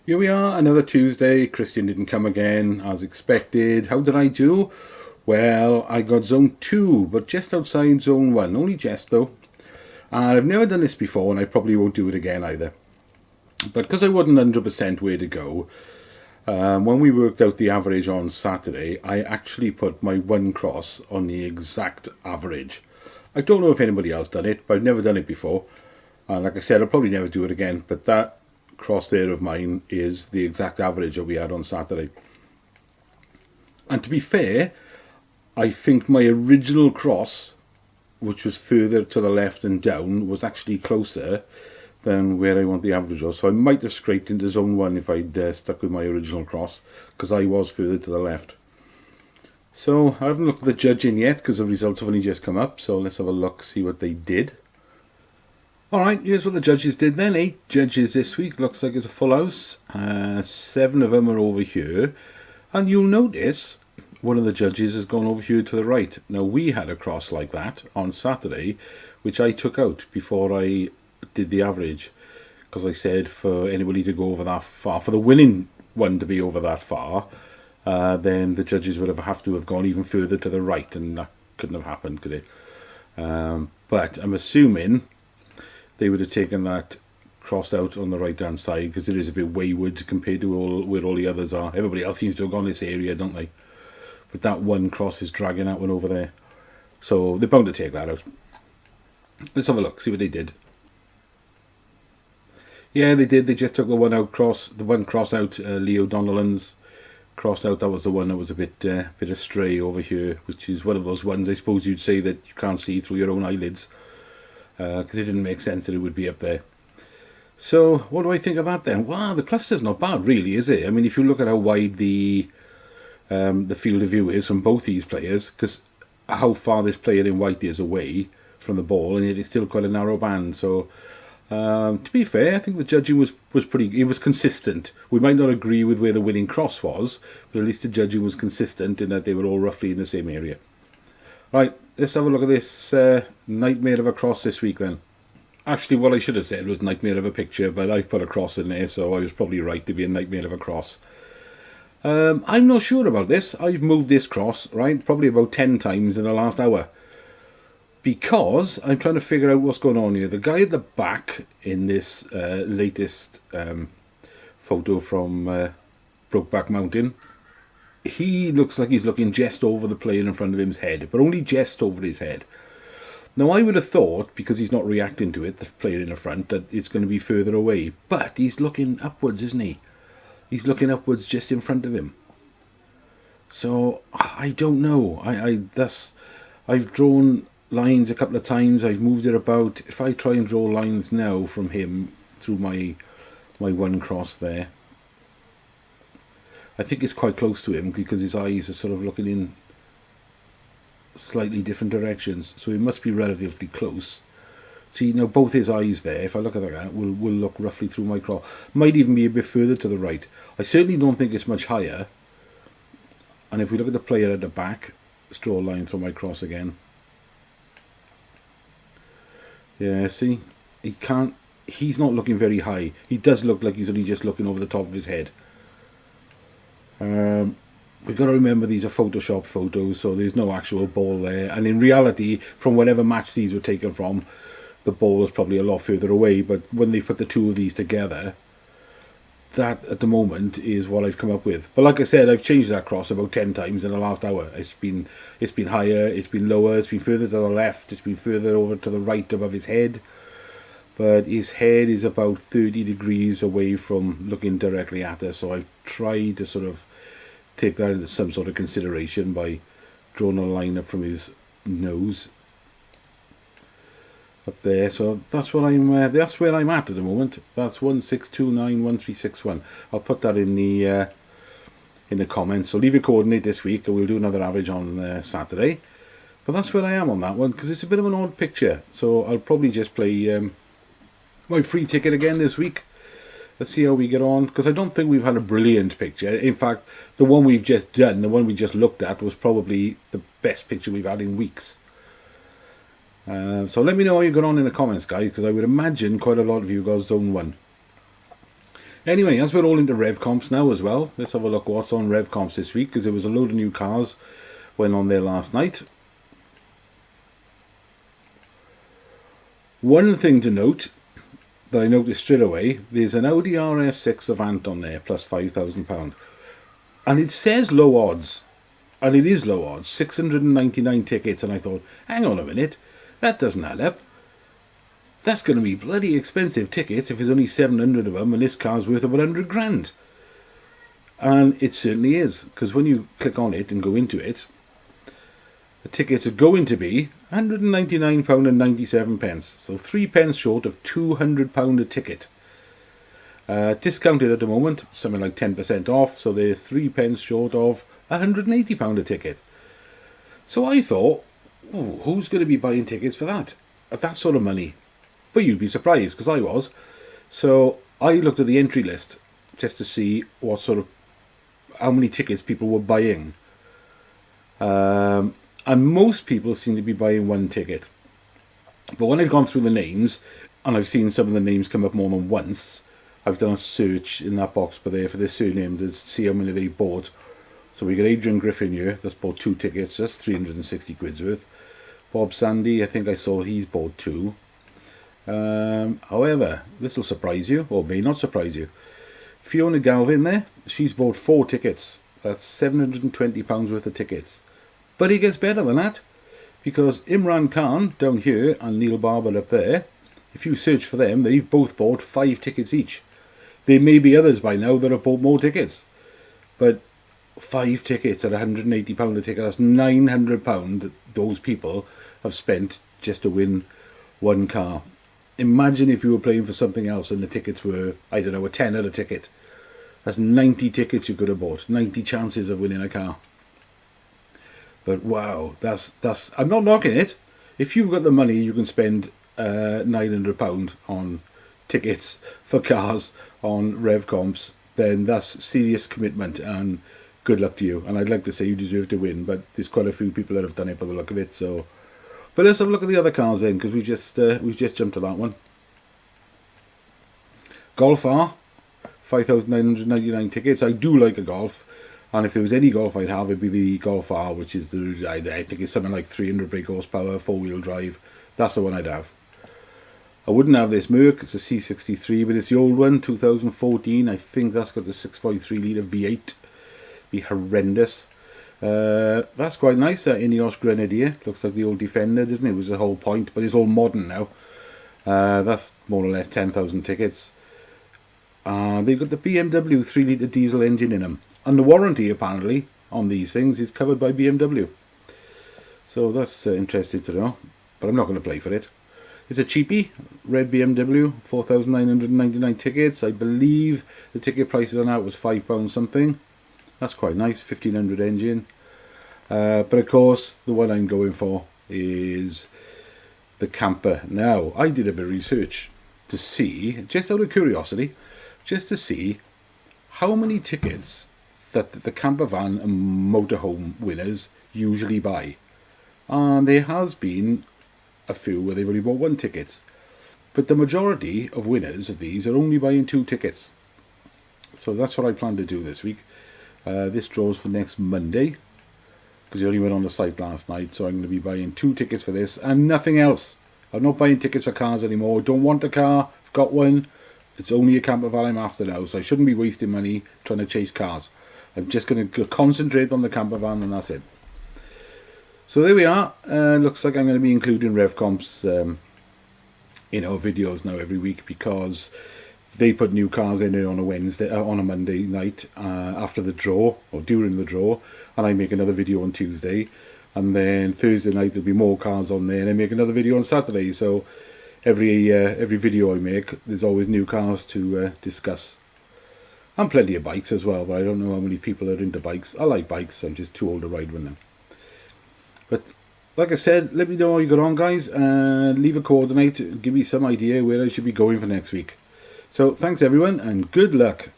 Here we are, another Tuesday. Christian didn't come again, as expected. How did I do? Well, I got zone 2, but just outside zone 1. Only just, though. And I've never done this before, and I probably won't do it again either. But because I wasn't 100% where to go, when we worked out the average on Saturday, I actually put my one cross on the exact average. I don't know if anybody else done it, but I've never done it before. And like I said, I'll probably never do it again, but that cross there of mine is the exact average that we had on Saturday. And to be fair, I think my original cross, which was further to the left and down, was actually closer than where I want the average of. So I might have scraped into zone 1 if I'd stuck with my original cross, because I was further to the left. So I haven't looked at the judging yet, because the results have only just come up. So let's have a look, see what they did. Alright, here's what the judges did then. 8 judges this week. Looks like it's a full house. 7 of them are over here. And you'll notice one of the judges has gone over here to the right. Now, we had a cross like that on Saturday, which I took out before I did the average. Because I said for anybody to go over that far, for the winning one to be over that far, then the judges would have to have gone even further to the right. And that couldn't have happened, could it? But I'm assuming they would have taken that cross out on the right hand side, because it is a bit wayward compared to where all the others are. Everybody else seems to have gone this area, don't they? But that one cross is dragging that one over there. So they're bound to take that out. Let's have a look, see what they did. Yeah, they did. They just took the one cross out, Leo Donnellan's cross out. That was the one that was a bit astray over here, which is one of those ones I suppose you'd say that you can't see through your own eyelids. Because it didn't make sense that it would be up there. So what do I think of that then? Wow, the cluster's not bad really, is it? I mean, if you look at how wide the field of view is from both these players, because how far this player in white is away from the ball, and yet it's still quite a narrow band. So to be fair, I think the judging was pretty. It was consistent. We might not agree with where the winning cross was, but at least the judging was consistent in that they were all roughly in the same area. Right, let's have a look at this nightmare of a cross this week then. Actually, what I should have said was nightmare of a picture, but I've put a cross in there, so I was probably right to be a nightmare of a cross. I'm not sure about this. I've moved this cross, right, probably about 10 times in the last hour. Because I'm trying to figure out what's going on here. The guy at the back in this latest photo from Brokeback Mountain, he looks like he's looking just over the player in front of him's head, but only just over his head. Now, I would have thought, because he's not reacting to it, the player in the front, that it's going to be further away. But he's looking upwards, isn't he? He's looking upwards just in front of him. So, I don't know. I've drawn lines a couple of times. I've moved it about. If I try and draw lines now from him through my one cross there, I think it's quite close to him because his eyes are sort of looking in slightly different directions, so it must be relatively close. See, now both his eyes there, if I look at that, will look roughly through my cross. Might even be a bit further to the right. I certainly don't think it's much higher. And if we look at the player at the back, let's draw a line through my cross again. Yeah, see? He's not looking very high. He does look like he's only just looking over the top of his head. We've got to remember these are Photoshop photos, so there's no actual ball there. And in reality, from whatever match these were taken from, the ball was probably a lot further away. But when they put the two of these together, that at the moment is what I've come up with. But like I said, I've changed that cross about 10 times in the last hour. It's been higher, it's been lower, it's been further to the left, it's been further over to the right above his head. But his head is about 30 degrees away from looking directly at us, so I've tried to sort of take that into some sort of consideration by drawing a line up from his nose up there. So that's what that's where I'm at the moment. That's 16291361. I'll put that in the comments. So leave your coordinate this week, and we'll do another average on Saturday. But that's where I am on that one, because it's a bit of an odd picture. So I'll probably just play my free ticket again this week. Let's see how we get on, because I don't think we've had a brilliant picture. In fact, the one we've just done, the one we just looked at, was probably the best picture we've had in weeks. So let me know how you got on in the comments, guys, because I would imagine quite a lot of you got zone 1. Anyway, as we're all into Revcomps now as well, let's have a look what's on Revcomps this week, because there was a load of new cars went on there last night. One thing to note that I noticed straight away, there's an Audi RS6 Avant on there, plus £5,000. And it says low odds, and it is low odds, 699 tickets, and I thought, hang on a minute, that doesn't add up. That's going to be bloody expensive tickets if there's only 700 of them and this car's worth about 100 grand. And it certainly is, because when you click on it and go into it, the tickets are going to be £199.97, so 3 pence short of £200 a ticket. Discounted at the moment, something like 10% off, so they're 3 pence short of £180 a ticket. So I thought, who's going to be buying tickets for that? At that sort of money? But you'd be surprised, because I was. So I looked at the entry list just to see what sort of, how many tickets people were buying. And most people seem to be buying one ticket. But when I've gone through the names, and I've seen some of the names come up more than once, I've done a search in that box for their surname to see how many they've bought. So we got Adrian Griffin here, that's bought 2 tickets, that's 360 quid's worth. Bob Sandy, I think I saw he's bought 2. However, this will surprise you, or may not surprise you. Fiona Galvin there, she's bought 4 tickets. That's £720 worth of tickets. But it gets better than that, because Imran Khan down here and Neil Barber up there, if you search for them, they've both bought 5 tickets each. There may be others by now that have bought more tickets, but 5 tickets at £180 a ticket, that's £900 that those people have spent just to win one car. Imagine if you were playing for something else and the tickets were, I don't know, a tenner a ticket. That's 90 tickets you could have bought, 90 chances of winning a car. But wow, that's I'm not knocking it. If you've got the money, you can spend £900 on tickets for cars on Revcomps, then that's serious commitment, and good luck to you. And I'd like to say you deserve to win, but there's quite a few people that have done it by the look of it. So, but let's have a look at the other cars then, because we've just jumped to that one. Golf R, 5,999 tickets. I do like a Golf, and if there was any Golf I'd have, it'd be the Golf R, which is I think it's something like 300 brake horsepower, 4-wheel drive. That's the one I'd have. I wouldn't have this Merc, it's a C63, but it's the old one, 2014. I think that's got the 6.3 litre V8. Be horrendous. That's quite nice, that Ineos Grenadier. Looks like the old Defender, doesn't it? It was the whole point, but it's all modern now. That's more or less 10,000 tickets. They've got the BMW 3 litre diesel engine in them. And the warranty, apparently, on these things is covered by BMW. So that's interesting to know. But I'm not going to play for it. It's a cheapie, red BMW, 4,999 tickets. I believe the ticket prices on that was £5 something. That's quite nice, 1,500 engine. But of course, the one I'm going for is the camper. Now, I did a bit of research to see, just out of curiosity, just to see how many tickets that the camper van and motorhome winners usually buy. And there has been a few where they've only bought 1 ticket. But the majority of winners of these are only buying 2 tickets. So that's what I plan to do this week. This draws for next Monday, because it only went on the site last night, so I'm going to be buying 2 tickets for this and nothing else. I'm not buying tickets for cars anymore. Don't want a car, I've got one. It's only a camper van I'm after now, so I shouldn't be wasting money trying to chase cars. I'm just going to concentrate on the camper van, and that's it. So there we are. Looks like I'm going to be including Revcomps in our videos now every week, because they put new cars in on a Monday night after the draw, or during the draw, and I make another video on Tuesday, and then Thursday night there'll be more cars on there, and I make another video on Saturday. So every video I make, there's always new cars to discuss, and plenty of bikes as well. But I don't know how many people are into bikes. I like bikes. I'm just too old to ride one now. But like I said, let me know how you got on, guys, and leave a coordinate, give me some idea where I should be going for next week. So thanks everyone, and good luck.